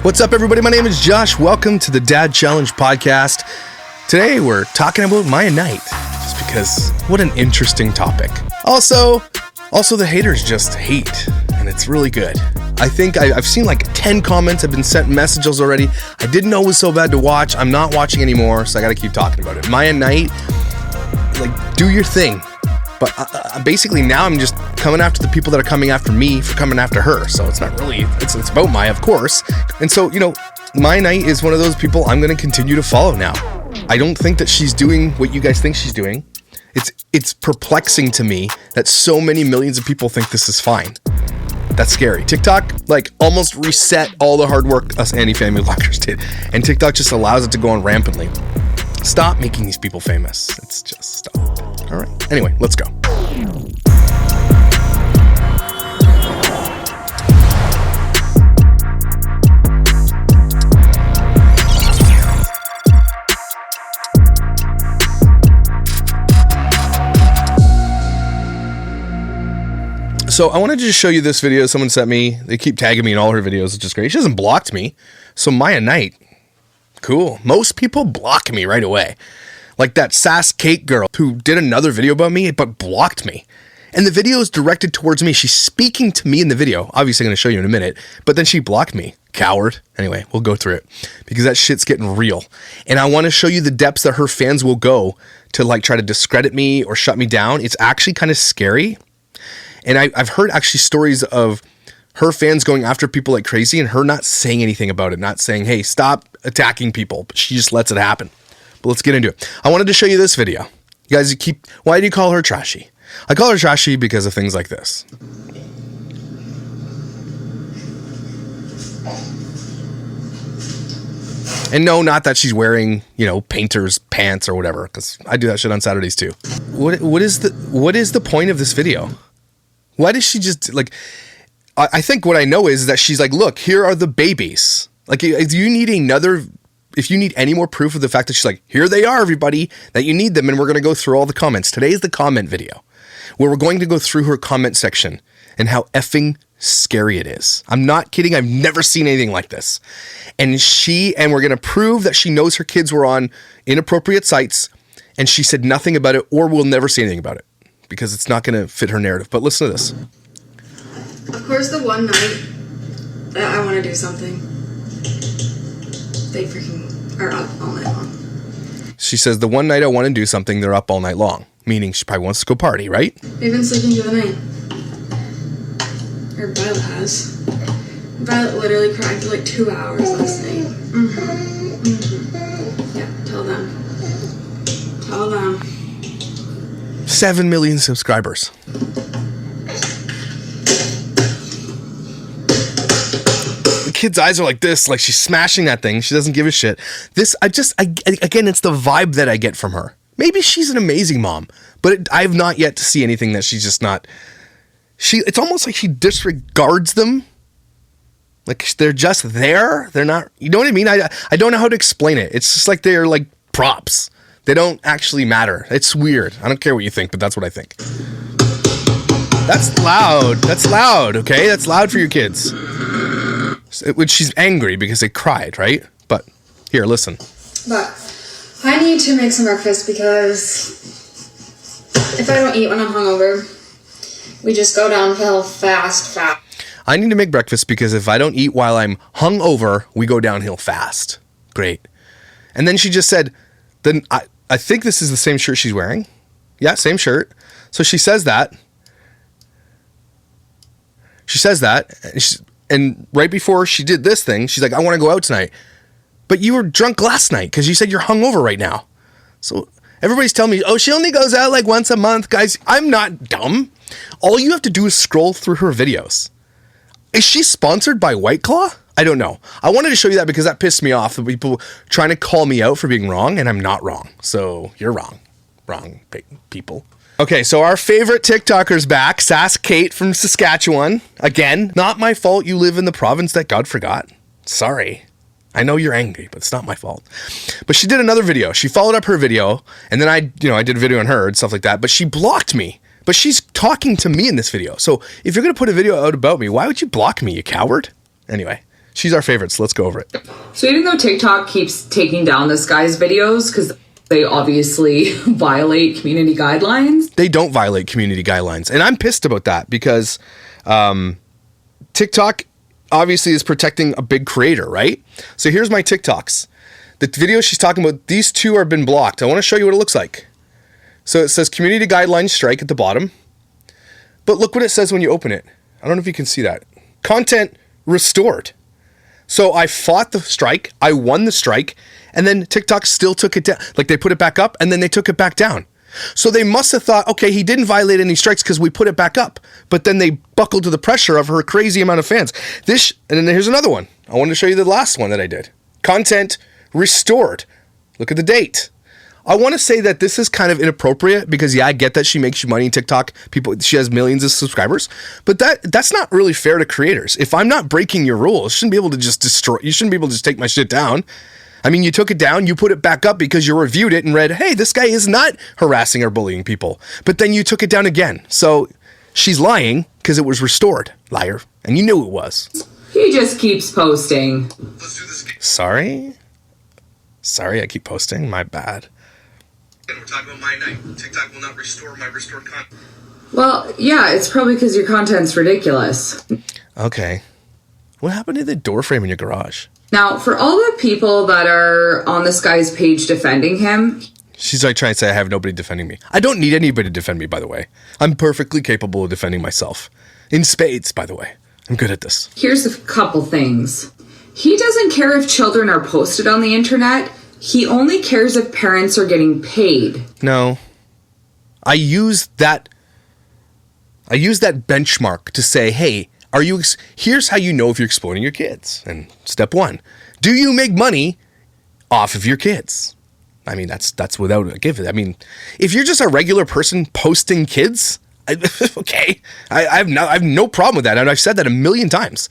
What's up, everybody? My name is Josh. Welcome to the Dad Challenge podcast. Today, we're talking about Maia night, just because what an interesting topic. Also, the haters just hate, and it's really good. I think I've seen like 10 comments have been sent messages already. I didn't know it was so bad to watch. I'm not watching anymore, so I gotta keep talking about it. Maia night, like, do your thing. But basically now I'm just coming after the people that are coming after me for coming after her. So it's not really, it's about Maia, of course. And so, Maia Night is one of those people I'm going to continue to follow now. I don't think that she's doing what you guys think she's doing. It's perplexing to me that so many millions of people think this is fine. That's scary. TikTok, almost reset all the hard work us anti-family bloggers did. And TikTok just allows it to go on rampantly. Stop making these people famous. It's just stop. All right. Anyway, let's go. So I wanted to just show you this video someone sent me. They keep tagging me in all her videos, which is great. She hasn't blocked me. So Maia Night. Cool. Most people block me right away. Like that Sass Cake girl who did another video about me, but blocked me. And the video is directed towards me. She's speaking to me in the video. Obviously, I'm going to show you in a minute. But then she blocked me. Coward. Anyway, we'll go through it. Because that shit's getting real. And I want to show you the depths that her fans will go to try to discredit me or shut me down. It's actually kind of scary. And I've heard actually stories of her fans going after people like crazy and her not saying anything about it. Not saying, hey, stop attacking people. But she just lets it happen. But let's get into it. I wanted to show you this video. You guys why do you call her trashy? I call her trashy because of things like this. And no, not that she's wearing, painter's pants or whatever, because I do that shit on Saturdays too. What is the point of this video? Why does she just I think what I know is that she's like, look, here are the babies. If you need any more proof of the fact that she's like, here they are, everybody, that you need them, and we're going to go through all the comments. Today is the comment video, where we're going to go through her comment section and how effing scary it is. I'm not kidding. I've never seen anything like this. And we're going to prove that she knows her kids were on inappropriate sites, and she said nothing about it, or we'll never say anything about it, because it's not going to fit her narrative. But listen to this. Of course, the one night that I want to do something, they freaking are up all night long. She says the one night I want to do something, they're up all night long. Meaning she probably wants to go party, right? They've been sleeping through the night. Or Violet has. Violet literally cried for 2 hours last night. Yeah, tell them. 7 million subscribers. Kid's eyes are like this, like she's smashing that thing. She doesn't give a shit. Again, it's the vibe that I get from her. Maybe she's an amazing mom, but I've not yet to see anything that she's just not. It's almost like she disregards them. Like they're just there. They're not, you know what I mean? I don't know how to explain it. It's just like they're like props. They don't actually matter. It's weird. I don't care what you think, but that's what I think. That's loud. Okay. That's loud for your kids. Which she's angry because they cried, right? But here, listen. But I need to make some breakfast because if I don't eat when I'm hungover, we just go downhill fast. I need to make breakfast because if I don't eat while I'm hungover, we go downhill fast. Great. And then she just said, then I think this is the same shirt she's wearing. Yeah, same shirt. So she says that. And right before she did this thing, she's like, I want to go out tonight. But you were drunk last night because you said you're hungover right now. So everybody's telling me, oh, she only goes out once a month. Guys, I'm not dumb. All you have to do is scroll through her videos. Is she sponsored by White Claw? I don't know. I wanted to show you that because that pissed me off. The people trying to call me out for being wrong, and I'm not wrong. So you're wrong. Wrong, people. Okay, so our favorite TikToker's back, Sass Kate from Saskatchewan. Again, not my fault you live in the province that God forgot. Sorry. I know you're angry, but it's not my fault. But she did another video. She followed up her video, and then I did a video on her and stuff like that, but she blocked me. But she's talking to me in this video. So if you're going to put a video out about me, why would you block me, you coward? Anyway, She's our favorite, so let's go over it. So even though TikTok keeps taking down this guy's videos because they obviously violate community guidelines. They don't violate community guidelines. And I'm pissed about that because TikTok obviously is protecting a big creator, right? So here's my TikToks. The video she's talking about, these two have been blocked. I want to show you what it looks like. So it says community guidelines strike at the bottom. But look what it says when you open it. I don't know if you can see that. Content restored. So I fought the strike, I won the strike, and then TikTok still took it down. Like they put it back up and then they took it back down. So they must have thought, okay, he didn't violate any strikes because we put it back up. But then they buckled to the pressure of her crazy amount of fans. And then here's another one. I wanted to show you the last one that I did. Content restored. Look at the date. I want to say that this is kind of inappropriate because, yeah, I get that she makes you money in TikTok. She has millions of subscribers, but that's not really fair to creators. If I'm not breaking your rules, you shouldn't be able to just take my shit down. I mean, you took it down, you put it back up because you reviewed it and read, hey, this guy is not harassing or bullying people. But then you took it down again. So she's lying because it was restored. Liar. And you knew it was. He just keeps posting. Let's do this again. Sorry, I keep posting. My bad. We're talking about my night. TikTok will not restore my restored content. Well, yeah, it's probably because your content's ridiculous. Okay. What happened to the door frame in your garage? Now, for all the people that are on this guy's page defending him... She's like trying to say I have nobody defending me. I don't need anybody to defend me, by the way. I'm perfectly capable of defending myself. In spades, by the way. I'm good at this. Here's a couple things. He doesn't care if children are posted on the internet. He only cares if parents are getting paid. No. I use that benchmark to say, hey, here's how you know if you're exploiting your kids. And step one, do you make money off of your kids? I mean, that's without a give. I mean, if you're just a regular person posting kids, okay, I have no problem with that. And I've said that a million times.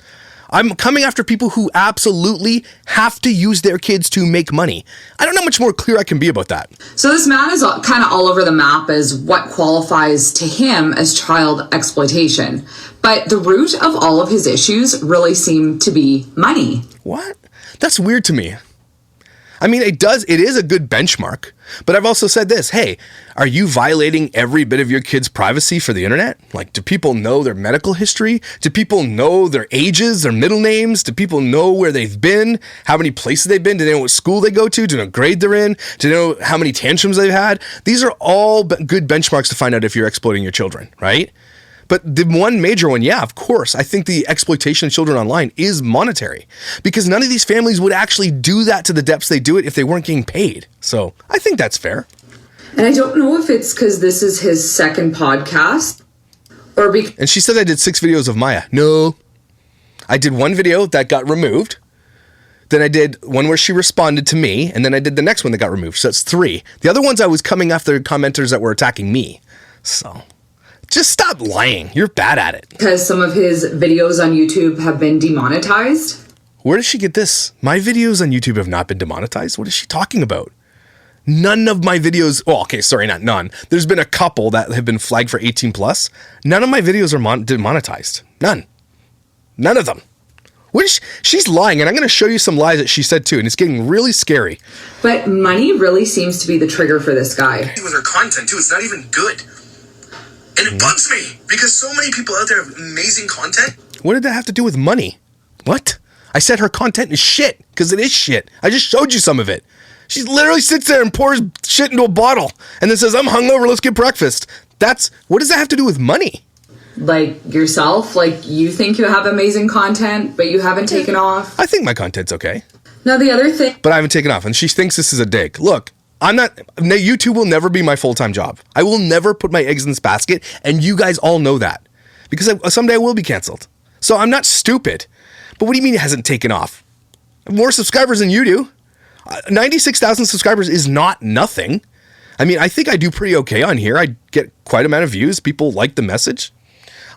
I'm coming after people who absolutely have to use their kids to make money. I don't know how much more clear I can be about that. So this man is kind of all over the map as what qualifies to him as child exploitation. But the root of all of his issues really seem to be money. What? That's weird to me. I mean, it is a good benchmark, but I've also said this, hey, are you violating every bit of your kid's privacy for the internet? Like, do people know their medical history? Do people know their ages, their middle names? Do people know where they've been? How many places they've been? Do they know what school they go to? Do they know what grade they're in? Do they know how many tantrums they've had? These are all good benchmarks to find out if you're exploiting your children, right? But the one major one, yeah, of course, I think the exploitation of children online is monetary because none of these families would actually do that to the depths they do it if they weren't getting paid. So I think that's fair. And I don't know if it's because this is his second podcast or because... And she said I did 6 videos of Maia. No, I did one video that got removed. Then I did one where she responded to me. And then I did the next one that got removed. So that's 3. The other ones I was coming after commenters that were attacking me. So... just stop lying. You're bad at it. Because some of his videos on YouTube have been demonetized. Where does she get this? My videos on YouTube have not been demonetized. What is she talking about? None of my videos... oh, okay, sorry, not none. There's been a couple that have been flagged for 18 plus. None of my videos are demonetized. None. None of them. She's lying, and I'm going to show you some lies that she said too, and it's getting really scary. But money really seems to be the trigger for this guy. With her content, too, it's not even good. And it bugs me because so many people out there have amazing content. What did that have to do with money? What? I said her content is shit because it is shit. I just showed you some of it. She literally sits there and pours shit into a bottle and then says, I'm hungover, let's get breakfast. What does that have to do with money? Like yourself? Like you think you have amazing content, but you haven't taken off? I think my content's okay. Now the other thing... but I haven't taken off and she thinks this is a dig. Look. YouTube will never be my full-time job. I will never put my eggs in this basket, and you guys all know that. Because someday I will be canceled. So I'm not stupid. But what do you mean it hasn't taken off? I have more subscribers than you do. 96,000 subscribers is not nothing. I mean, I think I do pretty okay on here. I get quite a amount of views. People like the message.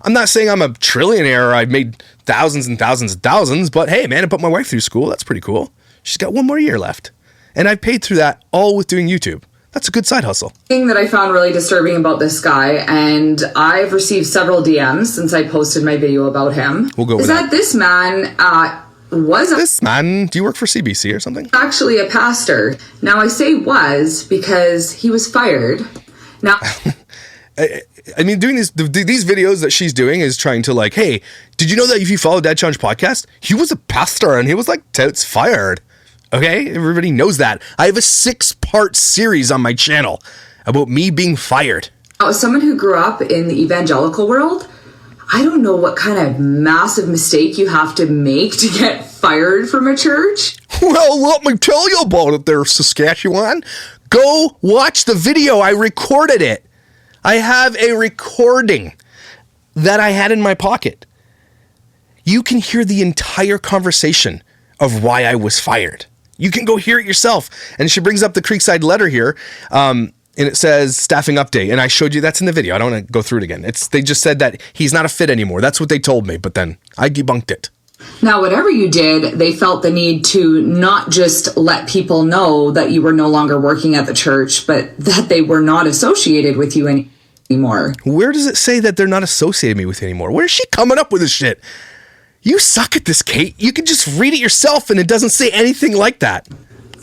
I'm not saying I'm a trillionaire or I've made thousands and thousands and thousands, but hey, man, I put my wife through school. That's pretty cool. She's got 1 more year left. And I paid through that all with doing YouTube. That's a good side hustle. Thing that I found really disturbing about this guy, and I've received several DMs since I posted my video about him, we'll go with is that this man was This man, do you work for CBC or something? actually a pastor. Now, I say was because he was fired. Now, I mean, doing these videos that she's doing is trying to like, hey, did you know that if you follow Dad Challenge podcast, he was a pastor and he was like touts fired. Okay, everybody knows that. I have a 6-part series on my channel about me being fired. as someone who grew up in the evangelical world, I don't know what kind of massive mistake you have to make to get fired from a church. Well, let me tell you about it there, Saskatchewan. Go watch the video. I recorded it. I have a recording that I had in my pocket. You can hear the entire conversation of why I was fired. You can go hear it yourself. And she brings up the Creekside letter here, and it says staffing update. And I showed you that's in the video. I don't want to go through it again. They just said that he's not a fit anymore. That's what they told me. But then I debunked it. Now, whatever you did, they felt the need to not just let people know that you were no longer working at the church, but that they were not associated with you anymore. Where does it say that they're not associating me with anymore? Where's she coming up with this shit? You suck at this, Kate. You can just read it yourself and it doesn't say anything like that.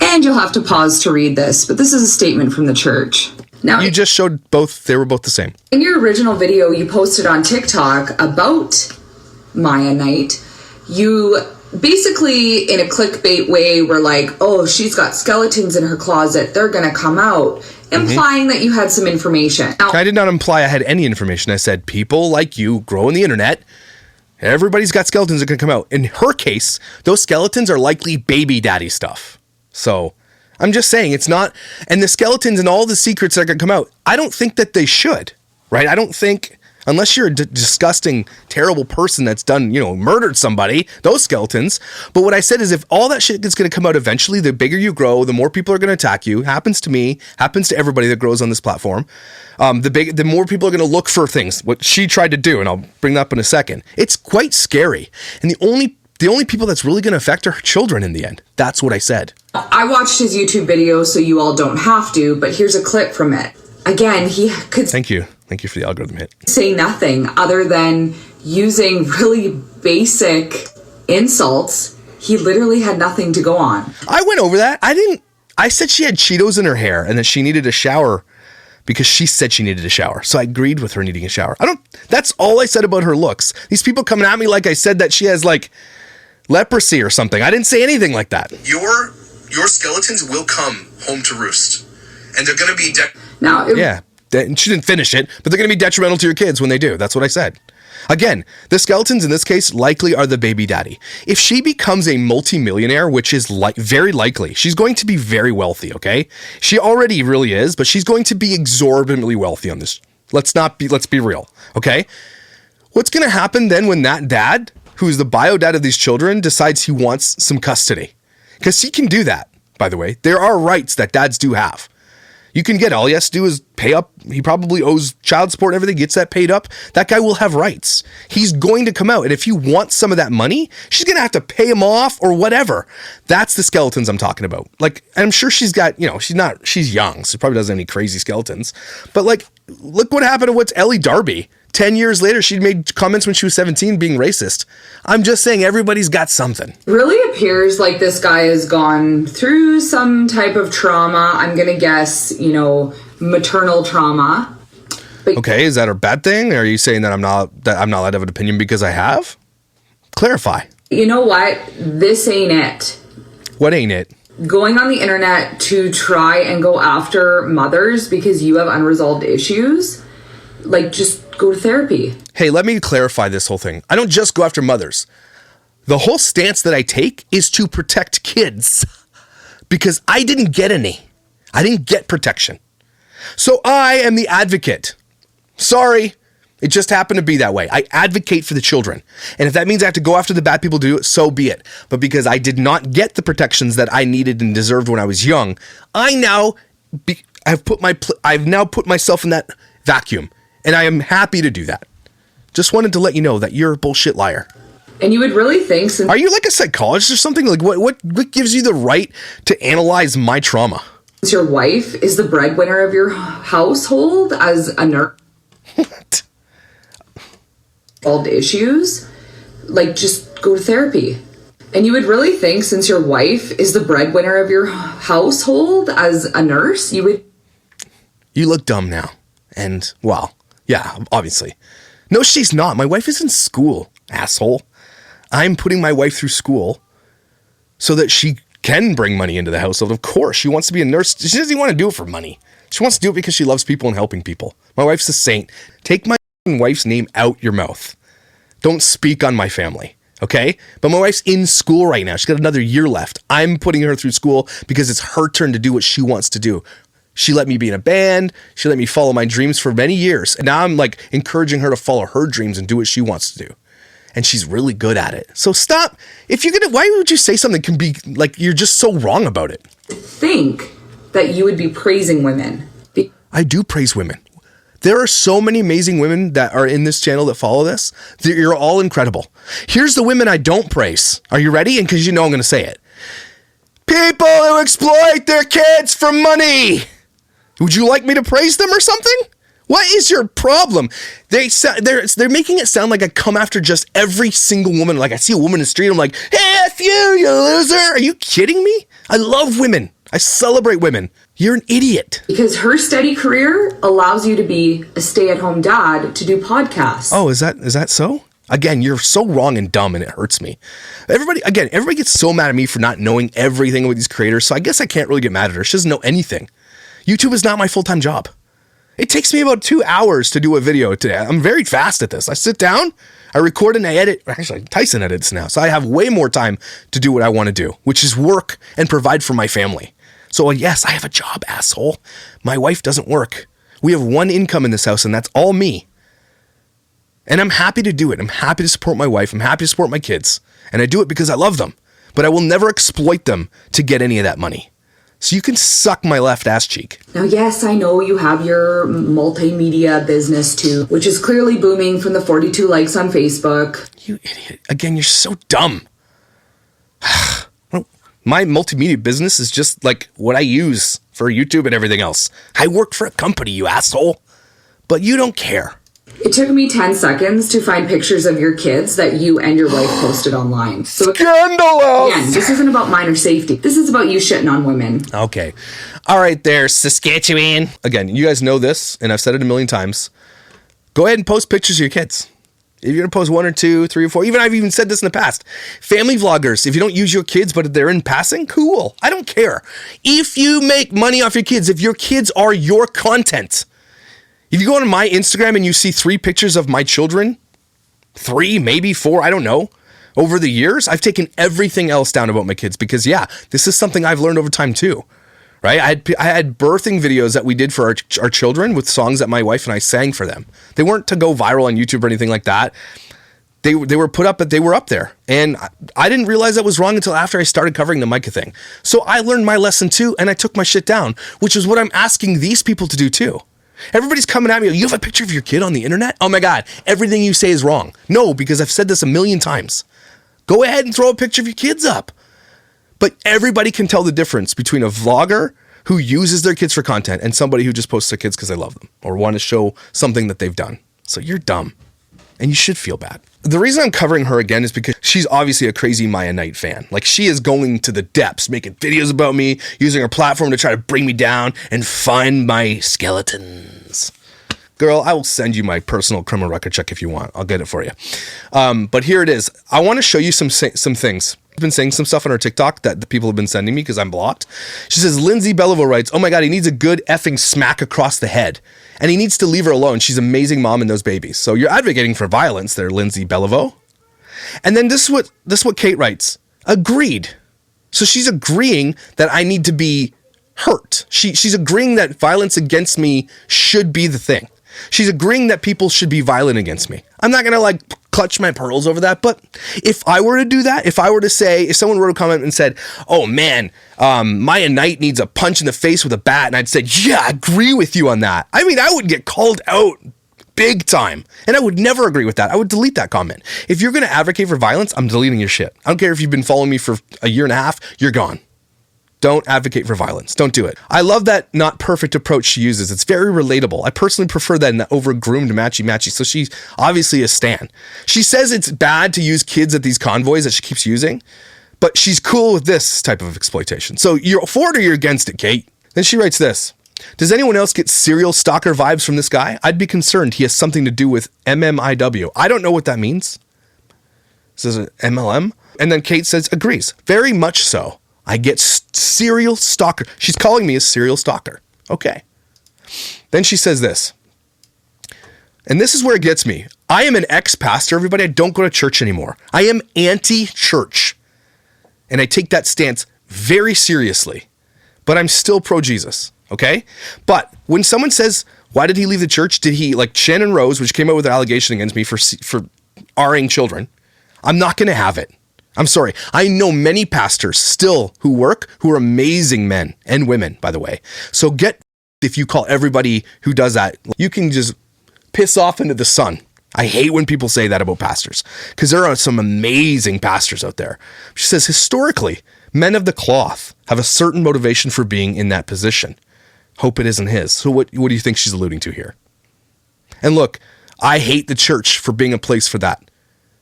And you'll have to pause to read this, but this is a statement from the church. Now, You just showed both. They were both the same. in your original video you posted on TikTok about Maia Night, you basically, in a clickbait way, were like, oh, she's got skeletons in her closet. They're going to come out, implying that you had some information. Now, I did not imply I had any information. I said people like you grow on the internet. Everybody's got skeletons that can come out. In her case, those skeletons are likely baby daddy stuff. So I'm just saying it's not. And the skeletons and all the secrets that can come out, I don't think that they should, right? I don't think, unless you're a disgusting, terrible person that's done, murdered somebody, those skeletons. But what I said is if all that shit is going to come out eventually, the bigger you grow, the more people are going to attack you. Happens to me, happens to everybody that grows on this platform. The more people are going to look for things, what she tried to do, and I'll bring that up in a second. It's quite scary. And the only people that's really going to affect are her children in the end. That's what I said. I watched his YouTube video, so you all don't have to, but here's a clip from it. Again, he could Thank you for the algorithm hit. say nothing other than using really basic insults. He literally had nothing to go on. I went over that. I said she had Cheetos in her hair and that she needed a shower because she said she needed a shower. So I agreed with her needing a shower. That's all I said about her looks. These people coming at me like I said that she has like leprosy or something. I didn't say anything like that. Your skeletons will come home to roost, and they're going to be Now, Yeah. She didn't finish it, but they're going to be detrimental to your kids when they do. That's what I said. Again, the skeletons in this case likely are the baby daddy. If she becomes a multimillionaire, which is very likely, she's going to be very wealthy, okay? She already really is, but she's going to be exorbitantly wealthy on this. Let's be real, okay? What's going to happen then when that dad, who's the bio dad of these children, decides he wants some custody? Because he can do that, by the way. There are rights that dads do have. You can get, all he has to do is pay up. He probably owes child support and everything, gets that paid up. That guy will have rights. He's going to come out. And if you want some of that money, she's going to have to pay him off or whatever. That's the skeletons I'm talking about. Like, I'm sure she's got, she's young, so she probably doesn't have any crazy skeletons. But like, look what happened to what's Ellie Darby. 10 years later, she'd made comments when she was 17 being racist. I'm just saying everybody's got something. really appears like this guy has gone through some type of trauma. I'm going to guess, maternal trauma. But Okay, is that a bad thing? Or are you saying that I'm not allowed to have an opinion because I have? Clarify. you know what? This ain't it. What ain't it? Going on the internet to try and go after mothers because you have unresolved issues, like, just go to therapy. Hey, let me clarify this whole thing. I don't just go after mothers. The whole stance that I take is to protect kids because I didn't get any. I didn't get protection. So I am the advocate. Sorry. It just happened to be that way. I advocate for the children. And if that means I have to go after the bad people to do it, so be it. But because I did not get the protections that I needed and deserved when I was young, I've now put myself in that vacuum. And I am happy to do that. Just wanted to let you know that you're a bullshit liar. And you would really think, since Are you like a psychologist or something? Like what gives you the right to analyze my trauma? your wife is the breadwinner of your household as a nurse, What? all issues, like, just go to therapy. And you would really think, since your wife is the breadwinner of your household as a nurse, you would... You look dumb now. And, well, yeah, obviously. No, she's not. My wife is in school, asshole. I'm putting my wife through school so that she can bring money into the household. Of course, she wants to be a nurse. She doesn't want to do it for money. She wants to do it because she loves people and helping people. My wife's a saint. Take my wife's name out your mouth. Don't speak on my family, okay? But my wife's in school right now. She's got another year left. I'm putting her through school because it's her turn to do what she wants to do. She let me be in a band. She let me follow my dreams for many years. And now I'm like encouraging her to follow her dreams and do what she wants to do. And she's really good at it. So stop. If you're gonna, why would you say something can be like, you're just so wrong about it? Think that you would be praising women. I do praise women. There are so many amazing women that are in this channel that follow this. You're all incredible. Here's the women I don't praise. Are you ready? And because you know I'm going to say it. People who exploit their kids for money. Would you like me to praise them or something? What is your problem? They're making it sound like I come after just every single woman. Like I see a woman in the street, I'm like, hey, F you loser. Are you kidding me? I love women. I celebrate women. You're an idiot. Because her steady career allows you to be a stay-at-home dad to do podcasts. Oh, is that so? Again, you're so wrong and dumb and it hurts me. Everybody gets so mad at me for not knowing everything with these creators, so I guess I can't really get mad at her. She doesn't know anything. YouTube is not my full-time job. It takes me about 2 hours to do a video today. I'm very fast at this. I sit down, I record and I edit. Actually, Tyson edits now, so I have way more time to do what I want to do, which is work and provide for my family. So yes, I have a job, asshole. My wife doesn't work. We have one income in this house and that's all me. And I'm happy to do it. I'm happy to support my wife. I'm happy to support my kids. And I do it because I love them. But I will never exploit them to get any of that money. So you can suck my left ass cheek. Now, yes, I know you have your multimedia business too, which is clearly booming from the 42 likes on Facebook. You idiot. Again, you're so dumb. My multimedia business is just like what I use for YouTube and everything else. I work for a company, you asshole. But you don't care. It took me 10 seconds to find pictures of your kids that you and your wife posted online. So Scandalous! Again, this isn't about minor safety. This is about you shitting on women. Okay. All right there, Saskatchewan. Again, you guys know this, and I've said it a million times. Go ahead and post pictures of your kids. If you're going to post 1 or 2, 3 or 4, I've even said this in the past. Family vloggers, if you don't use your kids, but they're in passing, cool. I don't care. If you make money off your kids, if your kids are your content, if you go on my Instagram and you see 3 pictures of my children, 3, maybe 4, I don't know, over the years, I've taken everything else down about my kids because, yeah, this is something I've learned over time too. Right? I had birthing videos that we did for our children with songs that my wife and I sang for them. They weren't to go viral on YouTube or anything like that. They were put up, but they were up there. And I didn't realize that was wrong until after I started covering the Micah thing. So I learned my lesson too, and I took my shit down, which is what I'm asking these people to do too. Everybody's coming at me. You have a picture of your kid on the internet? Oh my God, everything you say is wrong. No, because I've said this a million times. Go ahead and throw a picture of your kids up. But everybody can tell the difference between a vlogger who uses their kids for content and somebody who just posts their kids because they love them or want to show something that they've done. So you're dumb and you should feel bad. The reason I'm covering her again is because she's obviously a crazy Maia Knight fan. Like she is going to the depths, making videos about me, using her platform to try to bring me down and find my skeletons. Girl, I will send you my personal criminal record check if you want. I'll get it for you. But here it is. I want to show you some things. I've been saying some stuff on her TikTok that the people have been sending me because I'm blocked. She says, Lindsay Beliveau writes, oh my God, he needs a good effing smack across the head. And he needs to leave her alone. She's an amazing mom and those babies. So you're advocating for violence there, Lindsay Beliveau. And then this is what Kate writes. Agreed. So she's agreeing that I need to be hurt. She's agreeing that violence against me should be the thing. She's agreeing that people should be violent against me. I'm not going to like clutch my pearls over that. But if I were to do that, if I were to say, if someone wrote a comment and said, oh man, Maia Knight needs a punch in the face with a bat. And I'd say, yeah, I agree with you on that. I mean, I would get called out big time. And I would never agree with that. I would delete that comment. If you're going to advocate for violence, I'm deleting your shit. I don't care if you've been following me for a year and a half, you're gone. Don't advocate for violence. Don't do it. I love that not perfect approach she uses. It's very relatable. I personally prefer that in that over-groomed matchy-matchy. So she's obviously a stan. She says it's bad to use kids at these convoys that she keeps using. But she's cool with this type of exploitation. So you're for it or you're against it, Kate? Then she writes this. Does anyone else get serial stalker vibes from this guy? I'd be concerned he has something to do with MMIW. I don't know what that means. This is an MLM. And then Kate says, agrees. Very much so. I get serial stalker. She's calling me a serial stalker. Okay. Then she says this. And this is where it gets me. I am an ex-pastor, everybody. I don't go to church anymore. I am anti-church. And I take that stance very seriously. But I'm still pro-Jesus. Okay? But when someone says, why did he leave the church? Did he, like Shannon Rose, which came out with an allegation against me for R-ing children. I'm not going to have it. I'm sorry. I know many pastors still who are amazing men and women, by the way. So if you call everybody who does that, you can just piss off into the sun. I hate when people say that about pastors because there are some amazing pastors out there. She says, historically, men of the cloth have a certain motivation for being in that position. Hope it isn't his. So what do you think she's alluding to here? And look, I hate the church for being a place for that.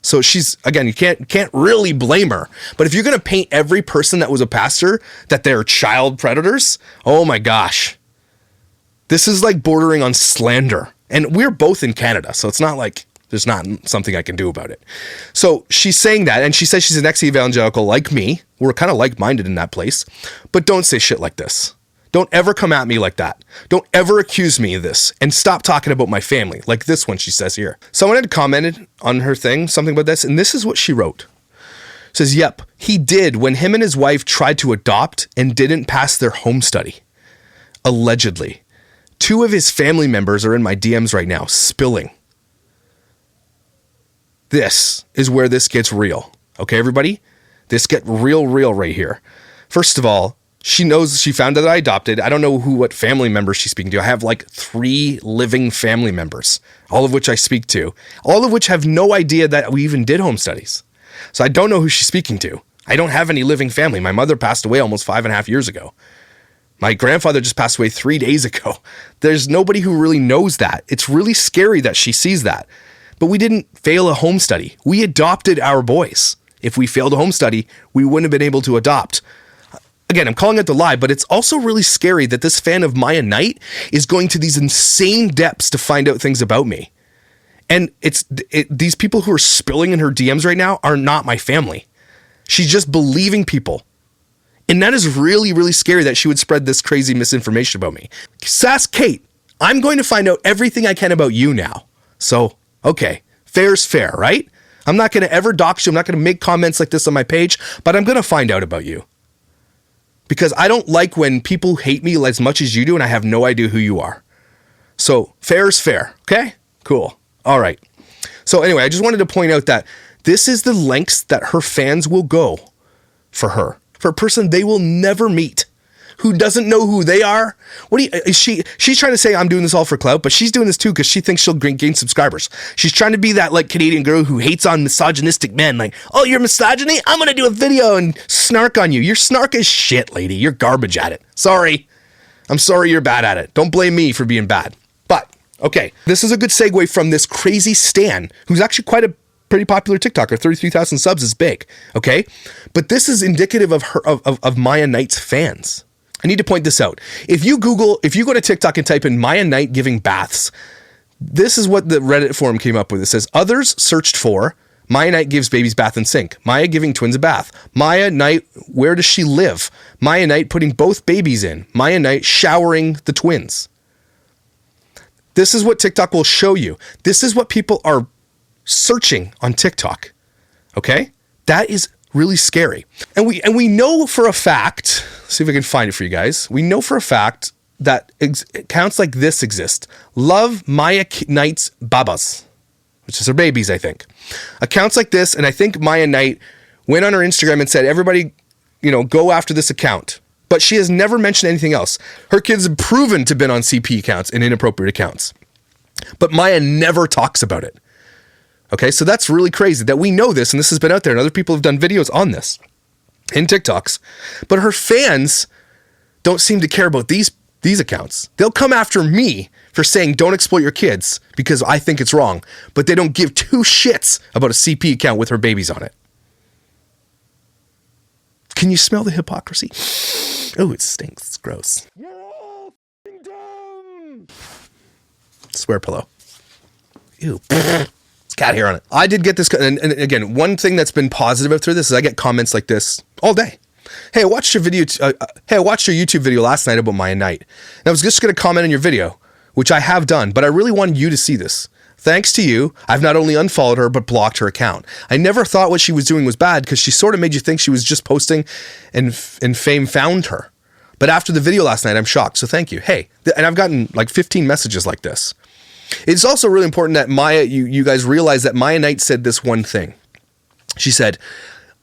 So she's, again, you can't really blame her. But if you're going to paint every person that was a pastor that they're child predators, oh my gosh. This is like bordering on slander. And we're both in Canada, so it's not like there's not something I can do about it. So she's saying that, and she says she's an ex-evangelical like me. We're kind of like-minded in that place. But don't say shit like this. Don't ever come at me like that. Don't ever accuse me of this. And stop talking about my family, like this one she says here. Someone had commented on her thing, something about this, and this is what she wrote. It says, yep, he did when him and his wife tried to adopt and didn't pass their home study. Allegedly. 2 of his family members are in my DMs right now, spilling. This is where this gets real. Okay, everybody? This gets real right here. First of all, she found out that I adopted. I don't know what family members she's speaking to. I have like 3 living family members, all of which I speak to, all of which have no idea that we even did home studies. So I don't know who she's speaking to. I don't have any living family. My mother passed away almost 5.5 years ago. My grandfather just passed away 3 days ago. There's nobody who really knows that. It's really scary that she sees that. But we didn't fail a home study. We adopted our boys. If we failed a home study, we wouldn't have been able to adopt. Again, I'm calling it the lie, but it's also really scary that this fan of Maia Knight is going to these insane depths to find out things about me. And these people who are spilling in her DMs right now are not my family. She's just believing people. And that is really, really scary that she would spread this crazy misinformation about me. Sass Kate, I'm going to find out everything I can about you now. So, okay, fair's fair, right? I'm not going to ever dox you. I'm not going to make comments like this on my page, but I'm going to find out about you. Because I don't like when people hate me as much as you do and I have no idea who you are. So fair's fair. Okay, cool. All right. So anyway, I just wanted to point out that this is the lengths that her fans will go for her. For a person they will never meet, who doesn't know who they are. She's trying to say I'm doing this all for clout, but she's doing this too because she thinks she'll gain subscribers. She's trying to be that like Canadian girl who hates on misogynistic men. Like, oh, you're misogyny? I'm going to do a video and snark on you. Your snark is shit, lady. You're garbage at it. Sorry. I'm sorry you're bad at it. Don't blame me for being bad. But, okay, this is a good segue from this crazy Stan, who's actually quite a pretty popular TikToker. 33,000 subs is big, okay? But this is indicative of her of Maia Knight's fans. I need to point this out. If you go to TikTok and type in Maia Knight giving baths, this is what the Reddit forum came up with. It says, others searched for Maia Knight gives babies bath and sink. Maia giving twins a bath. Maia Knight, where does she live? Maia Knight putting both babies in. Maia Knight showering the twins. This is what TikTok will show you. This is what people are searching on TikTok. Okay? That is really scary. And we know for a fact, see if I can find it for you guys. We know for a fact that accounts like this exist. Love Maia Knight's babas, which is her babies, I think. Accounts like this, and I think Maia Knight went on her Instagram and said, everybody, go after this account. But she has never mentioned anything else. Her kids have proven to have been on CP accounts and inappropriate accounts. But Maia never talks about it. Okay, so that's really crazy that we know this, and this has been out there, and other people have done videos on this in TikToks. But her fans don't seem to care about these accounts. They'll come after me for saying don't exploit your kids because I think it's wrong, but they don't give 2 shits about a CP account with her babies on it. Can you smell the hypocrisy? Oh, it stinks. It's gross. You're all dumb. Swear pillow. Ew. It's cat hair on it. I did get this. And again, one thing that's been positive through this is I get comments like this all day. Hey, I watched your video. I watched your YouTube video last night about Maia Knight. And I was just going to comment on your video, which I have done, but I really wanted you to see this. Thanks to you, I've not only unfollowed her, but blocked her account. I never thought what she was doing was bad because she sort of made you think she was just posting and fame found her. But after the video last night, I'm shocked. So thank you. Hey, and I've gotten like 15 messages like this. It's also really important that Maia, you guys realize that Maia Knight said this one thing. She said,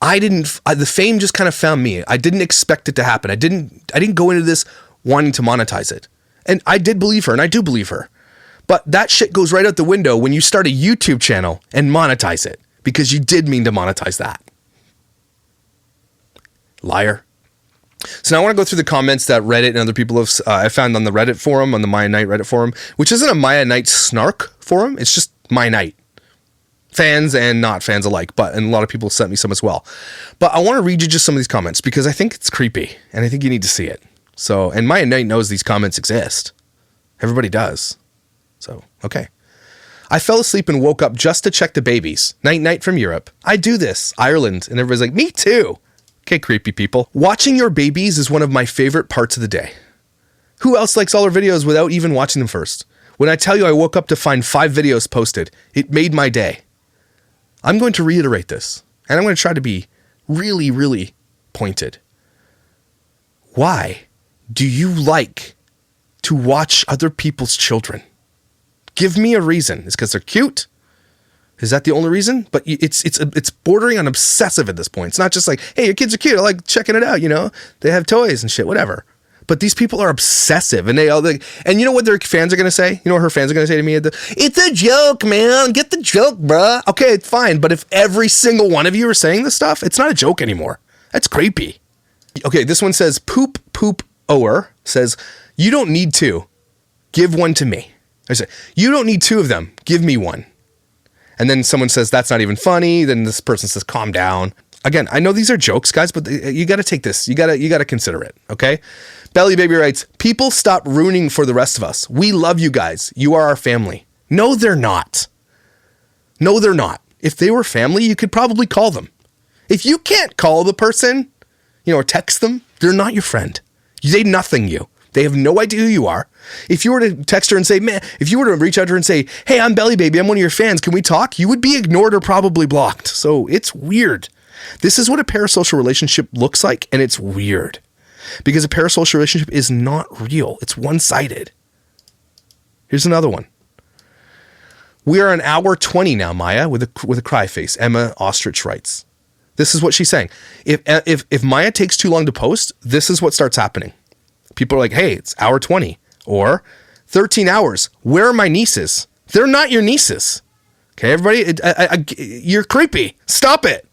the fame just kind of found me. I didn't expect it to happen. I didn't go into this wanting to monetize it. And I did believe her, and I do believe her. But that shit goes right out the window when you start a YouTube channel and monetize it, because you did mean to monetize that. Liar. So now I want to go through the comments that Reddit and other people have I found on the Reddit forum, on the Maia Knight Reddit forum, which isn't a Maia Knight snark forum. It's just Maia Knight. Fans and not fans alike, and a lot of people sent me some as well. But I want to read you just some of these comments because I think it's creepy and I think you need to see it. So, and Maia Knight knows these comments exist. Everybody does. So, okay. I fell asleep and woke up just to check the babies. Night from Europe. I do this. Ireland. And everybody's like, me too. Okay, creepy people. Watching your babies is one of my favorite parts of the day. Who else likes all our videos without even watching them first? When I tell you I woke up to find 5 videos posted, it made my day. I'm going to reiterate this, and I'm going to try to be really, really pointed. Why do you like to watch other people's children? Give me a reason. It's because they're cute? Is that the only reason? But it's bordering on obsessive at this point. It's not just like, hey, your kids are cute. I like checking it out, you know? They have toys and shit, whatever. But these people are obsessive, and and you know what their fans are going to say? You know what her fans are going to say to me? It's a joke, man. Get the joke, bruh. Okay, it's fine. But if every single one of you are saying this stuff, it's not a joke anymore. That's creepy. Okay, this one says, poop oer says, you don't need 2. Give one to me. I say, you don't need 2 of them. Give me one. And then someone says, that's not even funny. Then this person says, calm down. Again, I know these are jokes, guys, but you got to take this. You got to consider it. Okay. Belly Baby writes, people stop ruining for the rest of us. We love you guys. You are our family. No, they're not. No, they're not. If they were family, you could probably call them. If you can't call the person, or text them, they're not your friend. They nothing you. They have no idea who you are. If you were to text her and say, man, if you were to reach out to her and say, hey, I'm Belly Baby, I'm one of your fans, can we talk? You would be ignored or probably blocked. So it's weird. This is what a parasocial relationship looks like, and it's weird. Because a parasocial relationship is not real. It's one-sided. Here's another one. We are an hour 20 now, Maia, with a cry face. Emma Ostrich writes. This is what she's saying. If Maia takes too long to post, this is what starts happening. People are like, hey, it's hour 20. Or 13 hours. Where are my nieces? They're not your nieces. Okay, everybody? You're creepy. Stop it.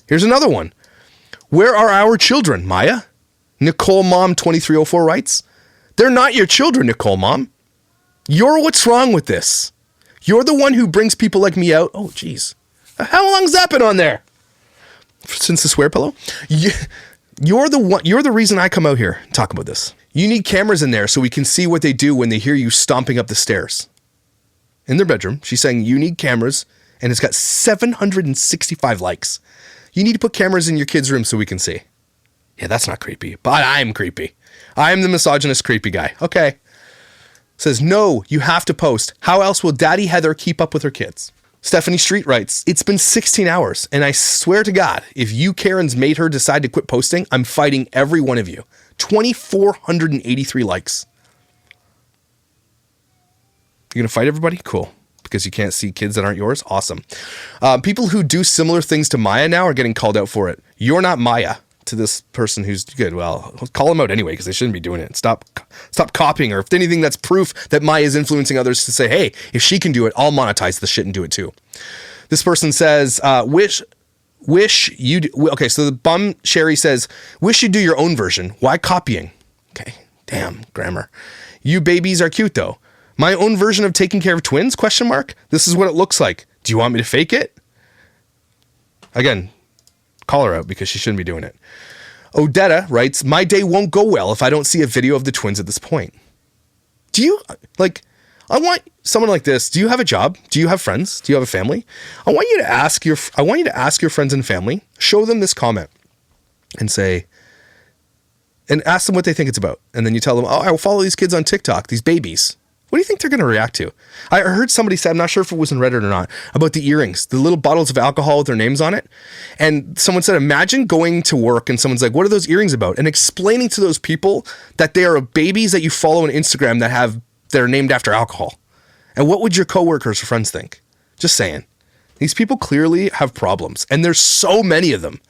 Here's another one. Where are our children, Maia? Nicole Mom 2304 writes. They're not your children, Nicole Mom. You're what's wrong with this. You're the one who brings people like me out. Oh, geez. How long's that been on there? Since the swear pillow? You're the reason I come out here and talk about this. You need cameras in there so we can see what they do when they hear you stomping up the stairs. In their bedroom, she's saying you need cameras, and it's got 765 likes. You need to put cameras in your kids' room so we can see. Yeah, that's not creepy, but I'm creepy. I'm the misogynist creepy guy. Okay. Says, no, you have to post. How else will Daddy Heather keep up with her kids? Stephanie Street writes, it's been 16 hours, and I swear to God, if you Karens made her decide to quit posting, I'm fighting every one of you. 2,483 likes. You're going to fight everybody? Cool. Because you can't see kids that aren't yours? Awesome. People who do similar things to Maia now are getting called out for it. You're not Maia. To this person who's good. Well, call them out anyway because they shouldn't be doing it. Stop copying her. If anything, that's proof that Maia is influencing others to say, hey, if she can do it, I'll monetize the shit and do it too. This person says, wish you do. Okay, so the bum Sherry says, wish you'd do your own version. Why copying? Okay, damn grammar. You babies are cute though. My own version of taking care of twins? ? This is what it looks like. Do you want me to fake it? Again, call her out because she shouldn't be doing it. Odetta writes, my day won't go well if I don't see a video of the twins at this point. Do you, like, I want someone like this. Do you have a job? Do you have friends? Do you have a family? I want you to ask your friends and family, show them this comment and say, and ask them what they think it's about. And then you tell them, oh, I will follow these kids on TikTok, these babies. What do you think they're going to react to? I heard somebody say, I'm not sure if it was in Reddit or not, about the earrings, the little bottles of alcohol with their names on it. And someone said, imagine going to work and someone's like, what are those earrings about? And explaining to those people that they are babies that you follow on Instagram that are named after alcohol. And what would your coworkers or friends think? Just saying. These people clearly have problems. And there's so many of them.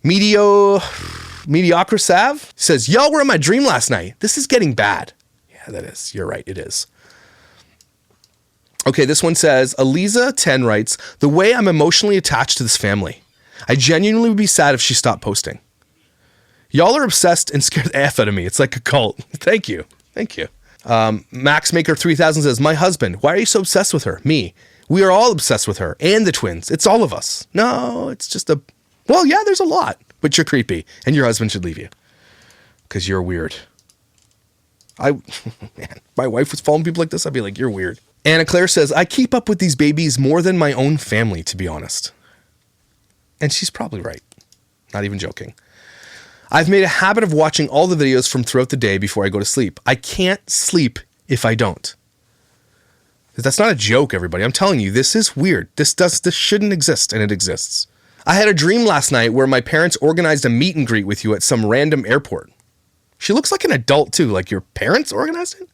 Mediocre Sav says, y'all were in my dream last night. This is getting bad. Yeah, that is. You're right. It is. Okay, this one says, Eliza10 writes, the way I'm emotionally attached to this family. I genuinely would be sad if she stopped posting. Y'all are obsessed and scared the F out of me. It's like a cult. Thank you. Thank you. MaxMaker3000 says, my husband, why are you so obsessed with her? Me. We are all obsessed with her and the twins. It's all of us. No, it's just well, yeah, there's a lot, but you're creepy and your husband should leave you because you're weird. Man, my wife was following people like this. I'd be like, you're weird. Anna Claire says, I keep up with these babies more than my own family, to be honest. And she's probably right. Not even joking. I've made a habit of watching all the videos from throughout the day before I go to sleep. I can't sleep if I don't. That's not a joke, everybody. I'm telling you, this is weird. This shouldn't exist, and it exists. I had a dream last night where my parents organized a meet and greet with you at some random airport. She looks like an adult too, like your parents organized it?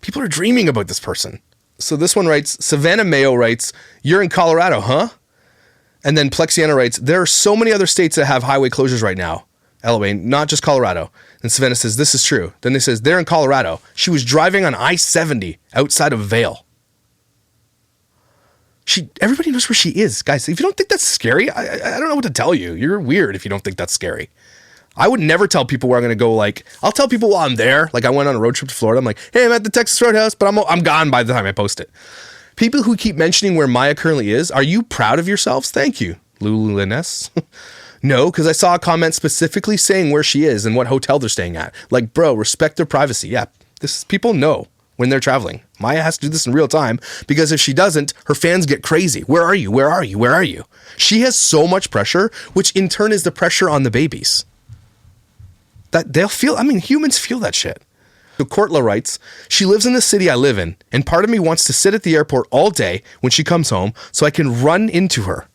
People are dreaming about this person. So this one writes, Savannah Mayo writes, you're in Colorado, huh? And then Plexiana writes, there are so many other states that have highway closures right now. LOA, not just Colorado. And Savannah says, this is true. Then they says, they're in Colorado. She was driving on I-70 outside of Vail. Everybody knows where she is. Guys, if you don't think that's scary, I don't know what to tell you. You're weird if you don't think that's scary. I would never tell people where I'm going to go. Like, I'll tell people while I'm there. Like, I went on a road trip to Florida. I'm like, hey, I'm at the Texas Roadhouse, but I'm gone by the time I post it. People who keep mentioning where Maia currently is, are you proud of yourselves? Thank you, Lulines. No, because I saw a comment specifically saying where she is and what hotel they're staying at. Like, bro, respect their privacy. Yeah, people know when they're traveling. Maia has to do this in real time because if she doesn't, her fans get crazy. Where are you? Where are you? Where are you? She has so much pressure, which in turn is the pressure on the babies. That they'll feel, humans feel that shit. So Courtla writes, she lives in the city I live in, and part of me wants to sit at the airport all day when she comes home so I can run into her.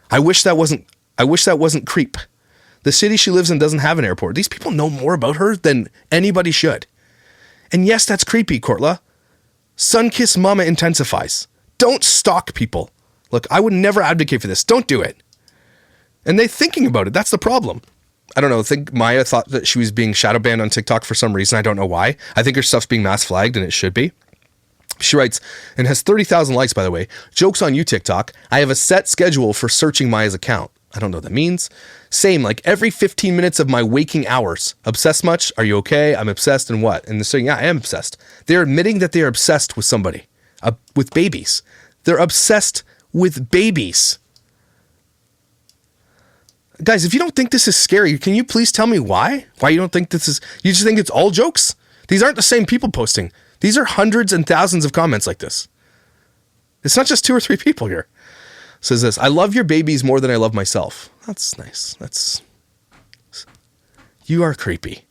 I wish that wasn't creep. The city she lives in doesn't have an airport. These people know more about her than anybody should. And yes, that's creepy, Courtla. Sunkiss mama intensifies. Don't stalk people. Look, I would never advocate for this. Don't do it. And they're thinking about it. That's the problem. I don't know. I think Maia thought that she was being shadow banned on TikTok for some reason. I don't know why. I think her stuff's being mass flagged and it should be. She writes, and has 30,000 likes, by the way. Jokes on you, TikTok. I have a set schedule for searching Maia's account. I don't know what that means. Same, like every 15 minutes of my waking hours. Obsessed much? Are you okay? I'm obsessed and what? And they're saying, yeah, I am obsessed. They're admitting that they're obsessed with somebody, with babies. They're obsessed with babies. Guys, if you don't think this is scary, can you please tell me why? Why you don't think this is... You just think it's all jokes? These aren't the same people posting. These are hundreds and thousands of comments like this. It's not just 2 or 3 people here. Says this, I love your babies more than I love myself. That's nice. You are creepy.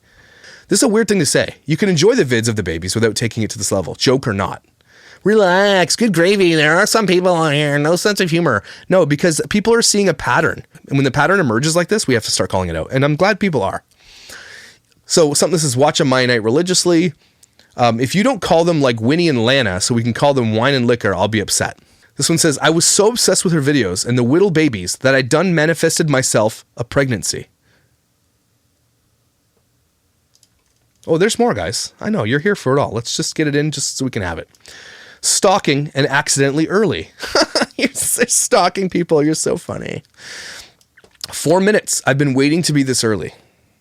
This is a weird thing to say. You can enjoy the vids of the babies without taking it to this level, joke or not. Relax, good gravy. There are some people on here, no sense of humor. No, because people are seeing a pattern. And when the pattern emerges like this, we have to start calling it out. And I'm glad people are. So something that says, watch a Maia night religiously. If you don't call them like Winnie and Lana, so we can call them wine and liquor, I'll be upset. This one says, I was so obsessed with her videos and the whittle babies that I done manifested myself a pregnancy. Oh, there's more, guys. I know, you're here for it all. Let's just get it in just so we can have it. Stalking and accidentally early. You're stalking people. You're so funny. 4 minutes. I've been waiting to be this early.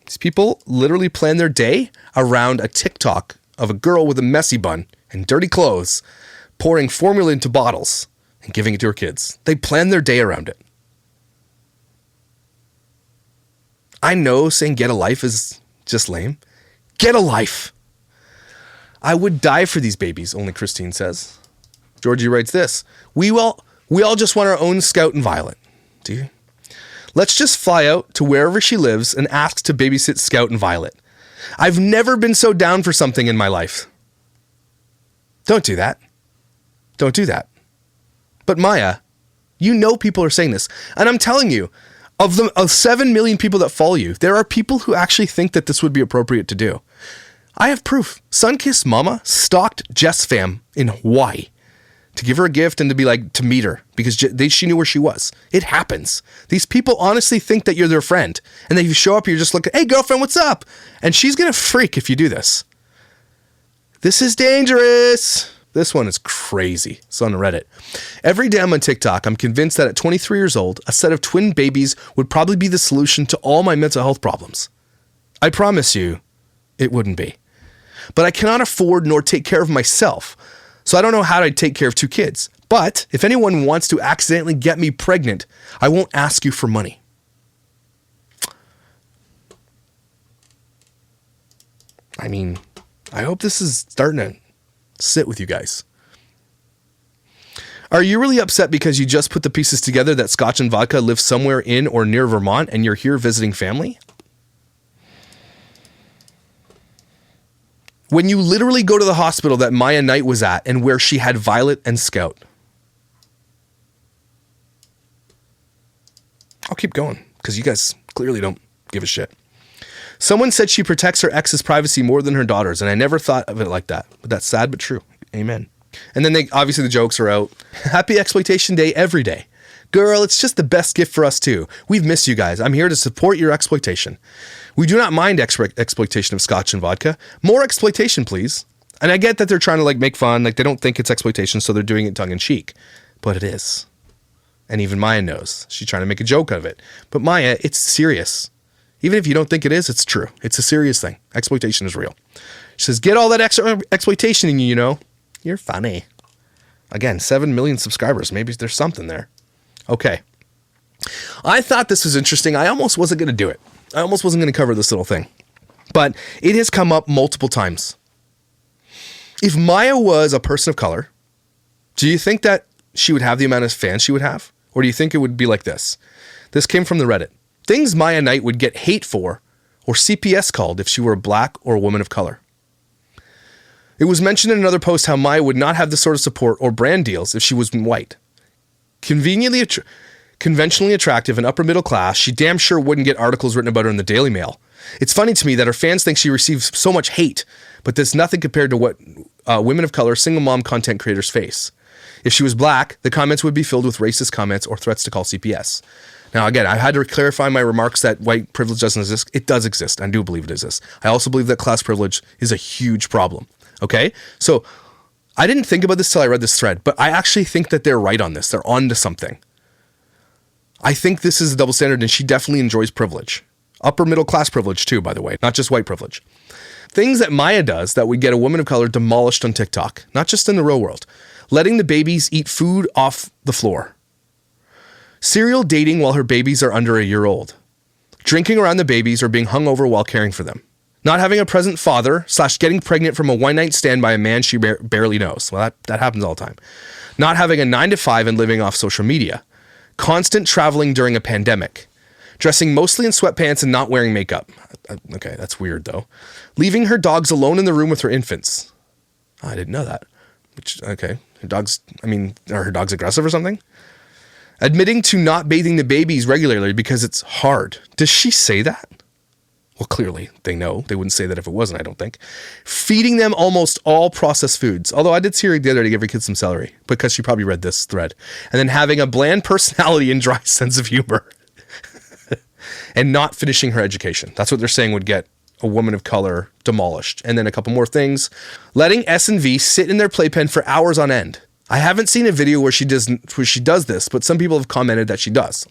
These people literally plan their day around a TikTok of a girl with a messy bun and dirty clothes pouring formula into bottles and giving it to her kids. They plan their day around it. I know saying get a life is just lame. Get a life. I would die for these babies, only Christine says. Georgie writes this. We all just want our own Scout and Violet. Do you? Let's just fly out to wherever she lives and ask to babysit Scout and Violet. I've never been so down for something in my life. Don't do that. Don't do that. But Maia, you know people are saying this. And I'm telling you, of 7 million people that follow you, there are people who actually think that this would be appropriate to do. I have proof. Sunkissed Mama stalked Jess fam in Hawaii to give her a gift and to be like, to meet her because she knew where she was. It happens. These people honestly think that you're their friend. And then you show up, you're just looking, hey girlfriend, what's up? And she's going to freak if you do this. This is dangerous. This one is crazy. It's on Reddit. Every day I'm on TikTok, I'm convinced that at 23 years old, a set of twin babies would probably be the solution to all my mental health problems. I promise you, it wouldn't be. But I cannot afford nor take care of myself, so I don't know how to take care of 2 kids. But if anyone wants to accidentally get me pregnant, I won't ask you for money. I mean, I hope this is starting to sit with you guys. Are you really upset because you just put the pieces together that Scotch and Vodka live somewhere in or near Vermont and you're here visiting family? When you literally go to the hospital that Maia Knight was at and where she had Violet and Scout. I'll keep going because you guys clearly don't give a shit. Someone said she protects her ex's privacy more than her daughter's, and I never thought of it like that. But that's sad but true. Amen. And then obviously the jokes are out. Happy Exploitation Day every day. Girl, it's just the best gift for us too. We've missed you guys. I'm here to support your exploitation. We do not mind exploitation of Scotch and Vodka. More exploitation, please. And I get that they're trying to like make fun, like they don't think it's exploitation, so they're doing it tongue in cheek. But it is. And even Maia knows. She's trying to make a joke out of it. But Maia, it's serious. Even if you don't think it is, it's true. It's a serious thing. Exploitation is real. She says, get all that extra exploitation in you, you know. You're funny. Again, 7 million subscribers. Maybe there's something there. Okay. I thought this was interesting. I almost wasn't going to do it. I almost wasn't going to cover this little thing. But it has come up multiple times. If Maia was a person of color, do you think that she would have the amount of fans she would have? Or do you think it would be like this? This came from the Reddit. Things Maia Knight would get hate for or CPS called if she were a black or a woman of color. It was mentioned in another post how Maia would not have the sort of support or brand deals if she was white. Conventionally attractive and upper middle class, she damn sure wouldn't get articles written about her in the Daily Mail. It's funny to me that her fans think she receives so much hate, but there's nothing compared to what women of color, single mom content creators face. If she was black, the comments would be filled with racist comments or threats to call CPS. Now, again, I had to clarify my remarks that white privilege doesn't exist. It does exist. I do believe it exists. I also believe that class privilege is a huge problem. Okay? So I didn't think about this till I read this thread, but I actually think that they're right on this. They're on to something. I think this is a double standard, and she definitely enjoys privilege. Upper middle class privilege too, by the way, not just white privilege. Things that Maia does that would get a woman of color demolished on TikTok, not just in the real world. Letting the babies eat food off the floor. Serial dating while her babies are under a year old. Drinking around the babies or being hungover while caring for them. Not having a present father / getting pregnant from a one-night stand by a man she barely knows. Well, that happens all the time. Not having a 9-to-5 and living off social media. Constant traveling during a pandemic. Dressing mostly in sweatpants and not wearing makeup. Okay, that's weird though. Leaving her dogs alone in the room with her infants. I didn't know that. Okay. Are her dogs aggressive or something? Admitting to not bathing the babies regularly because it's hard. Does she say that? Well, clearly they know. They wouldn't say that if it wasn't, I don't think. Feeding them almost all processed foods. Although I did see her the other day give her kids some celery because she probably read this thread. And then having a bland personality and dry sense of humor. And not finishing her education. That's what they're saying would get a woman of color demolished. And then a couple more things. Letting S&V sit in their playpen for hours on end. I haven't seen a video where she does this, but some people have commented that she does.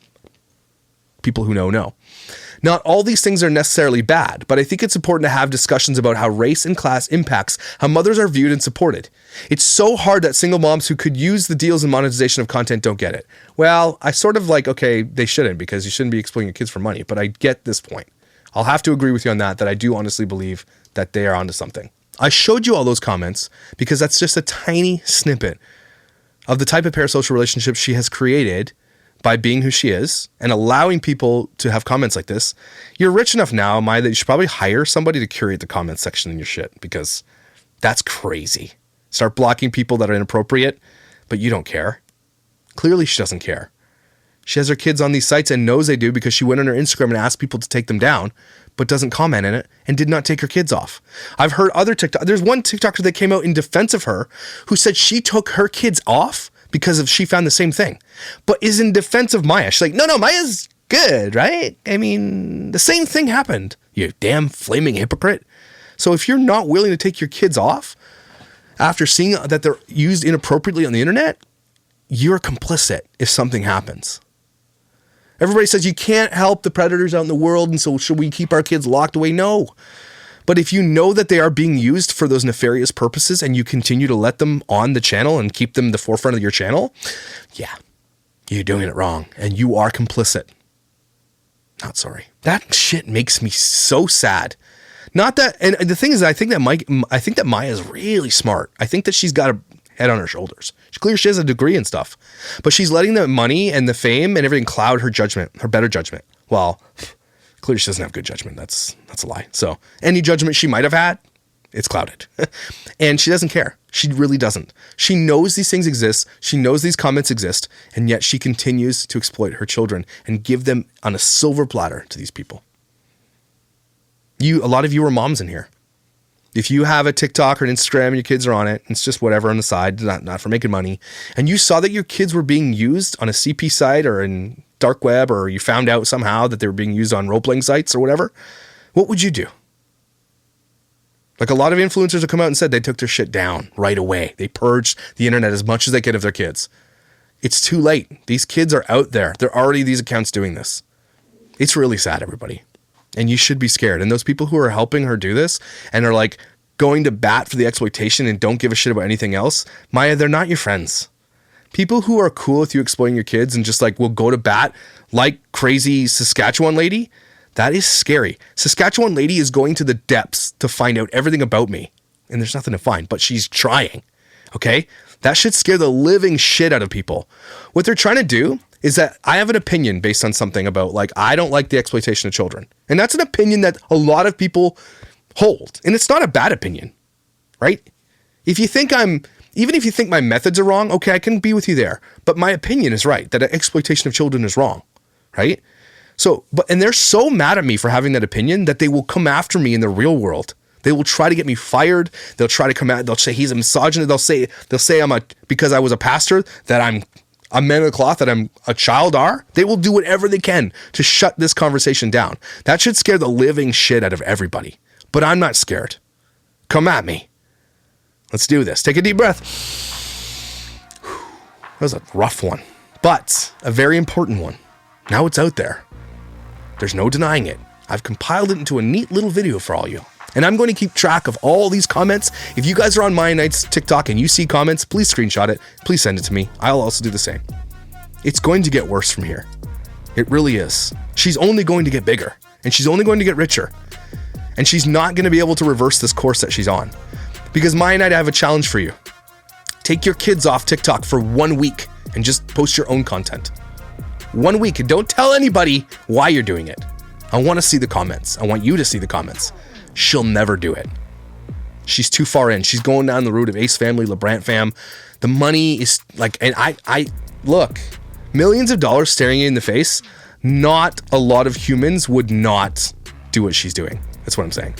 People who know. Not all these things are necessarily bad, but I think it's important to have discussions about how race and class impacts how mothers are viewed and supported. It's so hard that single moms who could use the deals and monetization of content don't get it. Well, I sort of okay, they shouldn't because you shouldn't be exploiting your kids for money, but I get this point. I'll have to agree with you on that I do honestly believe that they are onto something. I showed you all those comments because that's just a tiny snippet of the type of parasocial relationship she has created by being who she is and allowing people to have comments like this. You're rich enough now, Maya, that you should probably hire somebody to curate the comment section in your shit, because that's crazy. Start blocking people that are inappropriate, but you don't care. Clearly she doesn't care. She has her kids on these sites and knows they do because she went on her Instagram and asked people to take them down, but doesn't comment in it and did not take her kids off. I've heard other there's one TikToker that came out in defense of her who said she took her kids off because she found the same thing, but is in defense of Maya. She's like, no, Maya's good, right? I mean, the same thing happened, you damn flaming hypocrite. So if you're not willing to take your kids off after seeing that they're used inappropriately on the internet, you're complicit if something happens. Everybody says you can't help the predators out in the world, and so should we keep our kids locked away? No. But if you know that they are being used for those nefarious purposes and you continue to let them on the channel and keep them the forefront of your channel, yeah, you're doing it wrong and you are complicit. Not sorry. That shit makes me so sad. Not that, and the thing is, I think that Maya is really smart. I think that she's got a head on her shoulders. It's clear she has a degree and stuff, but she's letting the money and the fame and everything cloud her judgment, her better judgment. Well, clearly she doesn't have good judgment. That's a lie. So any judgment she might have had, it's clouded. And she doesn't care. She really doesn't. She knows these things exist. She knows these comments exist. And yet she continues to exploit her children and give them on a silver platter to these people. A lot of you are moms in here. If you have a TikTok or an Instagram and your kids are on it, it's just whatever on the side, not for making money, and you saw that your kids were being used on a CP site or in dark web, or you found out somehow that they were being used on role-playing sites or whatever, what would you do? Like, a lot of influencers have come out and said they took their shit down right away. They purged the internet as much as they could of their kids. It's too late. These kids are out there. They're already these accounts doing this. It's really sad, everybody. And you should be scared. And those people who are helping her do this and are like going to bat for the exploitation and don't give a shit about anything else, Maya, they're not your friends. People who are cool with you exploiting your kids and just like will go to bat like crazy Saskatchewan lady, that is scary. Saskatchewan lady is going to the depths to find out everything about me. And there's nothing to find, but she's trying. Okay? That should scare the living shit out of people. What they're trying to do is that I have an opinion based on something about, like, I don't like the exploitation of children. And that's an opinion that a lot of people hold. And it's not a bad opinion, right? Even if you think my methods are wrong, okay, I can be with you there. But my opinion is right, that exploitation of children is wrong, right? And they're so mad at me for having that opinion that they will come after me in the real world. They will try to get me fired. They'll try to come out. They'll say he's a misogynist. They'll say because I was a pastor that I'm a man of the cloth, that I'm a child are. They will do whatever they can to shut this conversation down. That should scare the living shit out of everybody. But I'm not scared. Come at me. Let's do this. Take a deep breath. That was a rough one, but a very important one. Now it's out there. There's no denying it. I've compiled it into a neat little video for all you. And I'm going to keep track of all these comments. If you guys are on Maya Knight's TikTok and you see comments, please screenshot it. Please send it to me. I'll also do the same. It's going to get worse from here. It really is. She's only going to get bigger, and she's only going to get richer. And she's not going to be able to reverse this course that she's on. Because Maya Knight, I have a challenge for you. Take your kids off TikTok for 1 week and just post your own content. 1 week, and don't tell anybody why you're doing it. I want to see the comments. I want you to see the comments. She'll never do it. She's too far in. She's going down the route of Ace Family, LeBrant fam. The money is like, and I look, millions of dollars staring you in the face. Not a lot of humans would not do what she's doing. That's what I'm saying.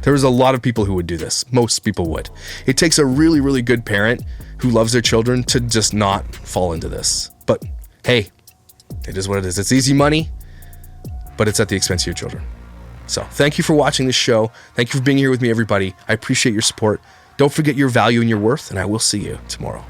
There's a lot of people who would do this. Most people would. It takes a really, really good parent who loves their children to just not fall into this. But hey, it is what it is. It's easy money, but it's at the expense of your children. So thank you for watching this show. Thank you for being here with me, everybody. I appreciate your support. Don't forget your value and your worth, and I will see you tomorrow.